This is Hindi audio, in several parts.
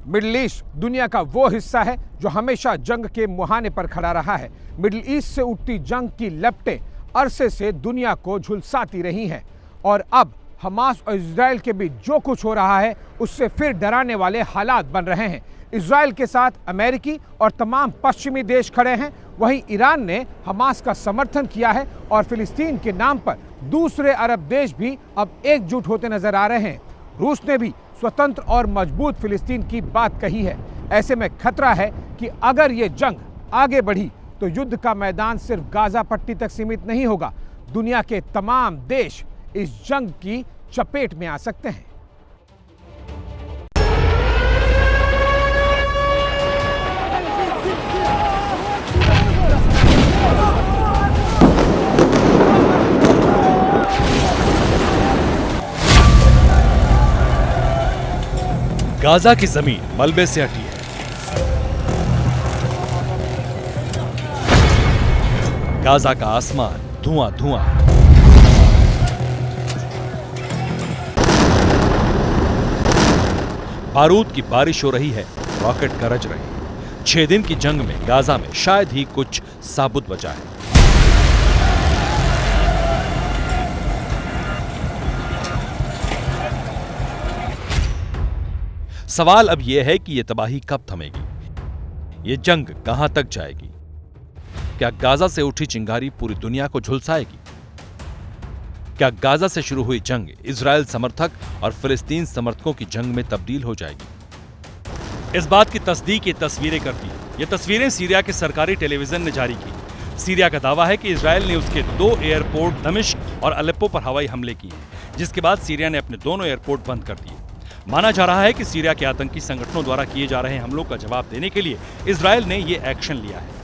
मिडिल ईस्ट दुनिया का वो हिस्सा है जो हमेशा जंग के मुहाने पर खड़ा रहा है। मिडिल ईस्ट से उठती जंग की लपटें अरसे से दुनिया को झुलसाती रही हैं और अब हमास और इजराइल के बीच जो कुछ हो रहा है उससे फिर डराने वाले हालात बन रहे हैं। इजराइल के साथ अमेरिकी और तमाम पश्चिमी देश खड़े हैं, वहीं ईरान ने हमास का समर्थन किया है और फिलिस्तीन के नाम पर दूसरे अरब देश भी अब एकजुट होते नजर आ रहे हैं। रूस ने भी स्वतंत्र और मजबूत फिलिस्तीन की बात कही है। ऐसे में खतरा है कि अगर ये जंग आगे बढ़ी तो युद्ध का मैदान सिर्फ गाजा पट्टी तक सीमित नहीं होगा, दुनिया के तमाम देश इस जंग की चपेट में आ सकते हैं। गाजा की जमीन मलबे से हटी है। गाजा का आसमान धुआं धुआं। बारूद की बारिश हो रही है, रॉकेट गरज रहे हैं। 6 दिन की जंग में गाजा में शायद ही कुछ साबुत बचा है। सवाल अब यह है कि यह तबाही कब थमेगी, यह जंग कहां तक जाएगी? क्या गाजा से उठी चिंगारी पूरी दुनिया को झुलसाएगी? क्या गाजा से शुरू हुई जंग इजराइल समर्थक और फिलिस्तीन समर्थकों की जंग में तब्दील हो जाएगी? इस बात की तस्दीक ये तस्वीरें करती है। ये तस्वीरें सीरिया के सरकारी टेलीविजन ने जारी की। सीरिया का दावा है कि इजराइल ने उसके 2 एयरपोर्ट दमिश्क और अलेप्पो पर हवाई हमले किए, जिसके बाद सीरिया ने अपने दोनों एयरपोर्ट बंद कर दिए। माना जा रहा है कि सीरिया के आतंकी संगठनों द्वारा किए जा रहे हमलों का जवाब देने के लिए इजराइल ने यह एक्शन लिया है।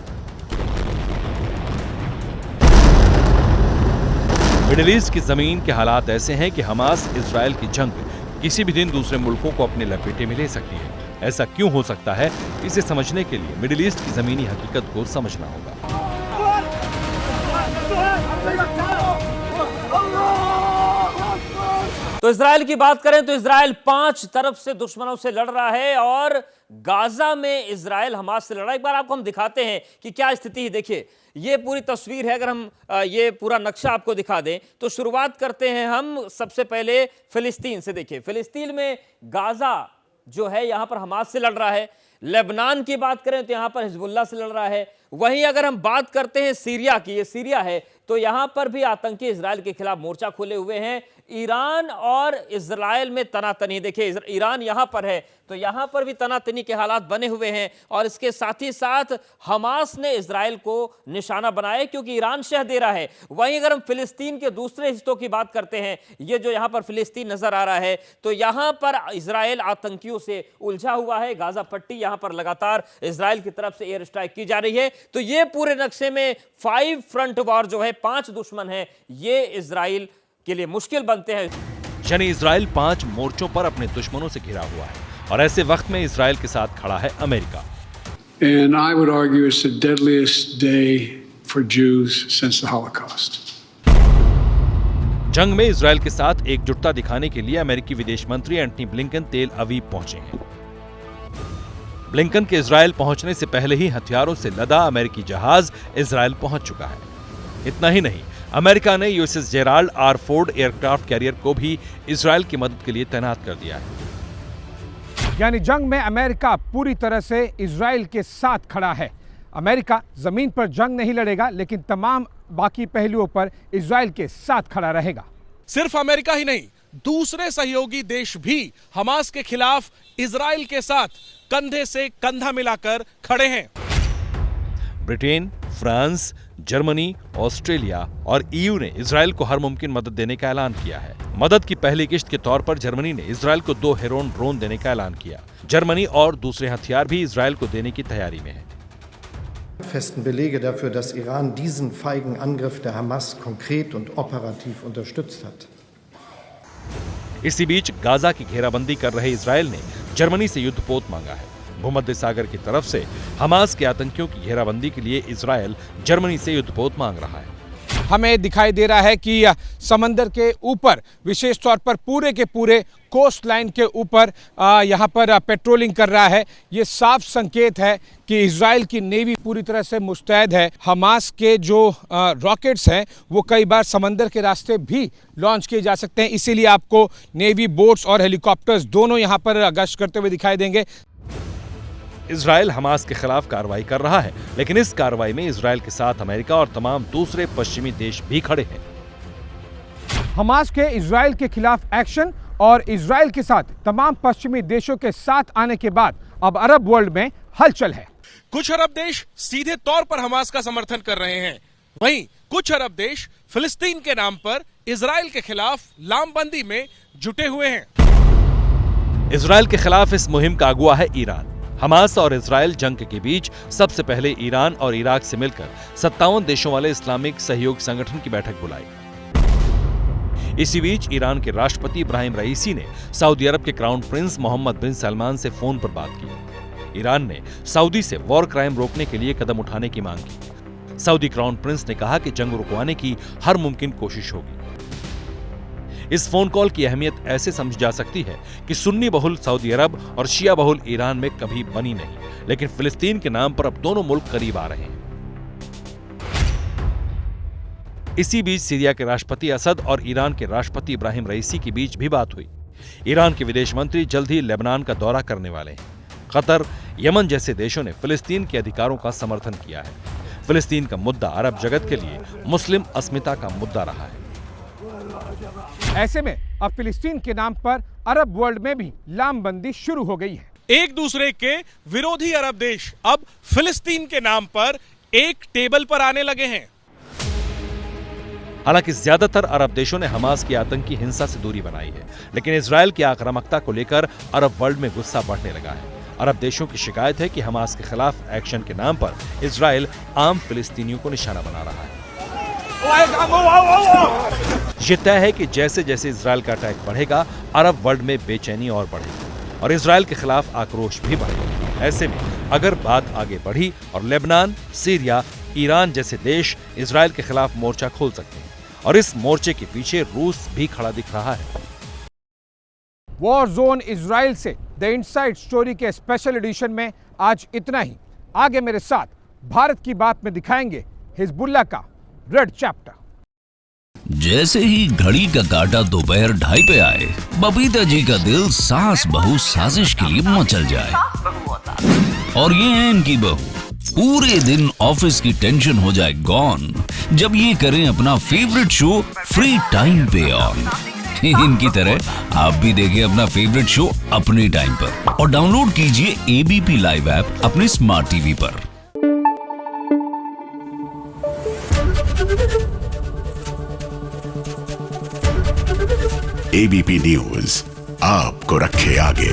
मिडिल ईस्ट की जमीन के हालात ऐसे हैं कि हमास इजराइल की जंग किसी भी दिन दूसरे मुल्कों को अपने लपेटे में ले सकती है। ऐसा क्यों हो सकता है, इसे समझने के लिए मिडिल ईस्ट की जमीनी हकीकत को समझना होगा। तो इजराइल की बात करें तो इजराइल 5 तरफ से दुश्मनों से लड़ रहा है और गाजा में इजराइल हमास से लड़ रहा है। एक बार आपको हम दिखाते हैं कि क्या स्थिति है। देखिए, ये पूरी तस्वीर है। अगर हम ये पूरा नक्शा आपको दिखा दें तो शुरुआत करते हैं हम सबसे पहले फिलिस्तीन से। देखिए, फिलिस्तीन में गाजा जो है यहां पर हमास से लड़ रहा है। लेबनान की बात करें तो यहां पर हिजबुल्लाह से लड़ रहा है। वहीं अगर हम बात करते हैं सीरिया की, ये सीरिया है, तो यहां पर भी आतंकी इजराइल के खिलाफ मोर्चा खोले हुए हैं। ईरान और इजराइल में तनातनी, देखिए ईरान यहां पर है तो यहां पर भी तनातनी के हालात बने हुए हैं और इसके साथ ही साथ हमास ने इजराइल को निशाना बनाया क्योंकि ईरान शह दे रहा है। वहीं अगर हम फिलिस्तीन के दूसरे हिस्सों की बात करते हैं, ये जो यहां पर फिलिस्तीन नजर आ रहा है, तो यहां पर इजराइल आतंकियों से उलझा हुआ है। गाजा पट्टी यहां पर लगातार इजराइल की तरफ से एयर स्ट्राइक की जा रही है। तो ये पूरे नक्शे में 5 फ्रंट वॉर जो है, 5 दुश्मन है, ये इजराइल के लिए मुश्किल बनते हैं। यानी इजराइल 5 मोर्चों पर अपने दुश्मनों से घिरा हुआ है और ऐसे वक्त में इजराइल के साथ खड़ा है America. And I would argue it's the deadliest day for Jews since the Holocaust. जंग में इजराइल के साथ एकजुटता दिखाने के लिए अमेरिकी विदेश मंत्री एंटनी ब्लिंकन तेल अवीव पहुंचे हैं। ब्लिंकन के इजराइल पहुंचने से पहले ही हथियारों से लदा अमेरिकी जहाज इजराइल पहुंच चुका है। इतना ही नहीं, अमेरिका ने USS Gerald R Ford aircraft carrier को भी इजराइल की मदद के लिए तैनात कर दिया है। यानी जंग में अमेरिका पूरी तरह से इजराइल के साथ खड़ा है। अमेरिका जमीन पर जंग नहीं लड़ेगा, लेकिन तमाम बाकी पहलुओं पर इजराइल के साथ खड़ा रहेगा। सिर्फ अमेरिका ही नहीं, दूसरे सहयोगी देश भी हमास के खिलाफ इजराइल के साथ कंधे से कंधा मिलाकर खड़े हैं। ब्रिटेन, फ्रांस, जर्मनी, ऑस्ट्रेलिया और ईयू ने इजराइल को हर मुमकिन मदद देने का ऐलान किया है। मदद की पहली किश्त के तौर पर जर्मनी ने इजराइल को 2 हेरोन ड्रोन देने का ऐलान किया। जर्मनी और दूसरे हथियार भी इजराइल को देने की तैयारी में है। Festen Belege dafür, dass Iran diesen feigen Angriff der Hamas konkret und operativ unterstützt hat. इसी बीच गाजा की घेराबंदी कर रहे इजराइल ने जर्मनी से युद्धपोत मांगा है। भूमध्य सागर की तरफ से हमास के आतंकियों की घेराबंदी के लिए इजराइल जर्मनी से युद्धपोत मांग रहा है। हमें दिखाई दे रहा है कि समंदर के ऊपर, विशेष तौर पर पूरे के पूरे कोस्ट लाइन के ऊपर यहाँ पर पेट्रोलिंग कर रहा है। ये साफ संकेत है कि इजराइल की नेवी पूरी तरह से मुस्तैद है। हमास के जो रॉकेट्स हैं वो कई बार समंदर के रास्ते भी लॉन्च किए जा सकते हैं, इसीलिए आपको नेवी बोट्स और हेलीकॉप्टर्स दोनों यहाँ पर गश्त करते हुए दिखाई देंगे। इजराइल हमास के खिलाफ कार्रवाई कर रहा है, लेकिन इस कार्रवाई में इजराइल के साथ अमेरिका और तमाम दूसरे पश्चिमी देश भी खड़े हैं। हमास के इजराइल के खिलाफ एक्शन और इजराइल के साथ तमाम पश्चिमी देशों के साथ आने के बाद अब अरब वर्ल्ड में हलचल है। कुछ अरब देश सीधे तौर पर हमास का समर्थन कर रहे हैं, वहीं कुछ अरब देश फिलिस्तीन के नाम पर इजराइल के खिलाफ लामबंदी में जुटे हुए हैं। इजराइल के खिलाफ इस मुहिम का अगुवा है ईरान। हमास और इजराइल जंग के बीच सबसे पहले ईरान और इराक से मिलकर 57 देशों वाले इस्लामिक सहयोग संगठन की बैठक बुलाई। इसी बीच ईरान के राष्ट्रपति इब्राहिम रईसी ने सऊदी अरब के क्राउन प्रिंस मोहम्मद बिन सलमान से फोन पर बात की। ईरान ने सऊदी से वॉर क्राइम रोकने के लिए कदम उठाने की मांग की। सऊदी क्राउन प्रिंस ने कहा कि जंग रुकवाने की हर मुमकिन कोशिश होगी। इस फोन कॉल की अहमियत ऐसे समझी जा सकती है कि सुन्नी बहुल सऊदी अरब और शिया बहुल ईरान में कभी बनी नहीं, लेकिन फिलिस्तीन के नाम पर अब दोनों मुल्क करीब आ रहे हैं। इसी बीच सीरिया के राष्ट्रपति असद और ईरान के राष्ट्रपति इब्राहिम रईसी के बीच भी बात हुई। ईरान के विदेश मंत्री जल्द ही लेबनान का दौरा करने वाले हैं। कतर, यमन जैसे देशों ने फिलिस्तीन के अधिकारों का समर्थन किया है। फिलिस्तीन का मुद्दा अरब जगत के लिए मुस्लिम अस्मिता का मुद्दा रहा है। ऐसे में अब फिलिस्तीन के नाम पर अरब वर्ल्ड में भी लामबंदी शुरू हो गई है। एक दूसरे के विरोधी अरब देश अब फिलिस्तीन के नाम पर एक टेबल पर आने लगे हैं। हालांकि ज्यादातर अरब देशों ने हमास की आतंकी हिंसा से दूरी बनाई है, लेकिन इजराइल की आक्रामकता को लेकर अरब वर्ल्ड में गुस्सा बढ़ने लगा है। अरब देशों की शिकायत है कि हमास के खिलाफ एक्शन के नाम पर इजराइल आम फिलिस्तीनियों को निशाना बना रहा है। ये तय है कि जैसे जैसे इजराइल का अटैक बढ़ेगा, अरब वर्ल्ड में बेचैनी और बढ़ेगी और इजराइल के खिलाफ आक्रोश भी बढ़ेगा। ऐसे में अगर बात आगे बढ़ी और लेबनान, सीरिया, ईरान जैसे देश इजराइल के खिलाफ मोर्चा खोल सकते हैं और इस मोर्चे के पीछे रूस भी खड़ा दिख रहा है। वॉर जोन इजराइल से द इनसाइड स्टोरी के स्पेशल एडिशन में आज इतना ही। आगे मेरे साथ भारत की बात में दिखाएंगे हिजबुल्लाह का रेड चैप्टर। जैसे ही घड़ी का काटा दोपहर 2:30 पे आए, बबीता जी का दिल सास बहू साजिश के लिए मचल जाए। और ये है इनकी बहू, पूरे दिन ऑफिस की टेंशन हो जाए गॉन जब ये करें अपना फेवरेट शो फ्री टाइम पे ऑन। इनकी तरह आप भी देखिए अपना फेवरेट शो अपने टाइम पर और डाउनलोड कीजिए एबीपी लाइव ऐप अपने स्मार्ट टीवी पर। एबीपी न्यूज आपको रखे आगे।